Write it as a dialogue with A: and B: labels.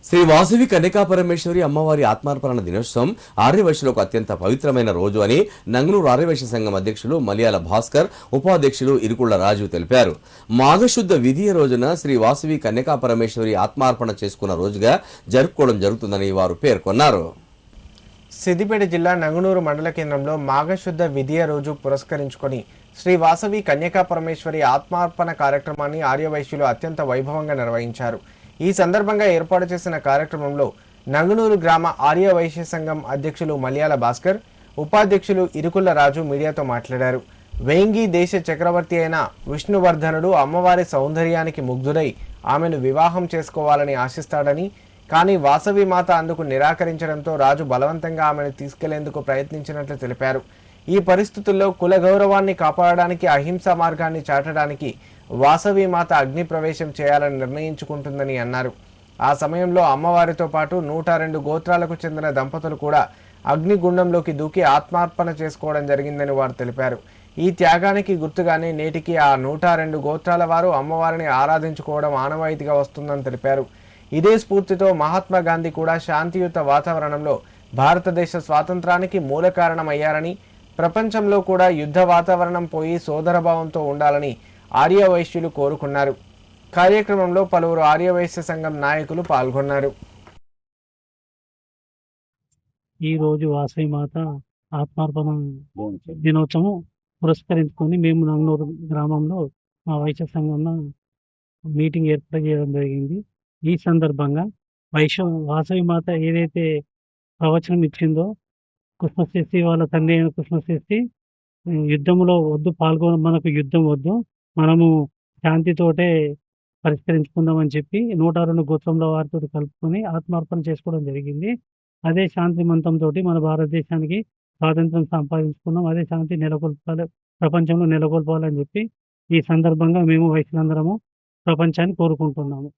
A: శ్రీ వాసవి కన్యకా పరమేశ్వరి అమ్మవారి ఆత్మార్పణ దినోత్సవం ఆర్యవైశ్యులకు అత్యంత పవిత్రమైన రోజు అని నంగనూరు ఆర్యవైశ్య సంఘం అధ్యక్షులు మలయాళ భాస్కర్, ఉపాధ్యక్షులు ఇరుకుళ్ల రాజు తెలిపారు. మాఘశుద్ధ విధియ రోజున శ్రీ వాసవి కన్యకా పరమేశ్వరి ఆత్మార్పణ చేసుకున్న రోజుగా జరుపుకోవడం జరుగుతుందని వారు పేర్కొన్నారు.
B: సిద్దిపేట జిల్లా నంగనూరు మండల కేంద్రంలో మాఘశుద్ధ విధియ రోజు పురస్కరించుకొని శ్రీ వాసవి కన్యకా పరమేశ్వరి ఆత్మార్పణ కార్యక్రమాన్ని ఆర్యవైశ్యులు అత్యంత వైభవంగా నిర్వహించారు. ఈ సందర్భంగా ఏర్పాటు చేసిన కార్యక్రమంలో నంగనూరు గ్రామ ఆర్యవైశ్య సంఘం అధ్యక్షులు మలయాళ భాస్కర్, ఉపాధ్యక్షులు ఇరుకుళ్ల రాజు మీడియాతో మాట్లాడారు. వేంగి దేశ చక్రవర్తి అయిన విష్ణువర్ధనుడు అమ్మవారి సౌందర్యానికి ముగ్ధుడై ఆమెను వివాహం చేసుకోవాలని ఆశిస్తాడని, కానీ వాసవి మాత అందుకు నిరాకరించడంతో రాజు బలవంతంగా ఆమెను తీసుకెళ్లేందుకు ప్రయత్నించినట్లు తెలిపారు. ఈ పరిస్థితుల్లో కుల గౌరవాన్ని కాపాడడానికి అహింసా మార్గాన్ని చాటడానికి వాసవి మాత అగ్ని ప్రవేశం చేయాలని నిర్ణయించుకుంటుందని అన్నారు. ఆ సమయంలో అమ్మవారితో పాటు 102 గోత్రాలకు చెందిన దంపతులు కూడా అగ్నిగుండంలోకి దూకి ఆత్మార్పణ చేసుకోవడం జరిగిందని వారు తెలిపారు. ఈ త్యాగానికి గుర్తుగానే నేటికి ఆ 102 గోత్రాల వారు అమ్మవారిని ఆరాధించుకోవడం ఆనవాయితీగా వస్తుందని తెలిపారు. ఇదే స్ఫూర్తితో మహాత్మా గాంధీ కూడా శాంతియుత వాతావరణంలో భారతదేశ స్వాతంత్రానికి మూల కారణమయ్యారని, ప్రపంచంలో కూడా యుద్ధ వాతావరణం పోయి సోదరభావంతో ఉండాలని ఆర్యవైశ్యులు కోరుకున్నారు. కార్యక్రమంలో పలువురు ఆర్యవైశ్య సంఘం నాయకులు పాల్గొన్నారు.
C: ఈ రోజు వాసవి మాత ఆత్మార్పణ దినోత్సవం పురస్కరించుకొని మేము నంగనూరు గ్రామంలో మా వైశ్య సంఘంలో మీటింగ్ ఏర్పాటు చేయడం జరిగింది. ఈ సందర్భంగా వాసవి మాత ఏదైతే ప్రవచనం ఇచ్చిందో, కృష్ణశెట్టి వాళ్ళ తండ్రి అయిన కృష్ణశెట్టి యుద్ధంలో వద్దు, మనకు యుద్ధం వద్దు, మనము శాంతితోటే పరిష్కరించుకుందామని చెప్పి 102 గోత్రంల వారితో కలుపుకొని ఆత్మార్పణ చేసుకోవడం జరిగింది. అదే శాంతి మంత్రంతో మన భారతదేశానికి స్వాతంత్రం సంపాదించుకున్నాం. అదే శాంతి ప్రపంచంలో నెలకొల్పాలని చెప్పి ఈ సందర్భంగా మేము వైశ్యులందరము ప్రపంచాన్ని కోరుకుంటున్నాము.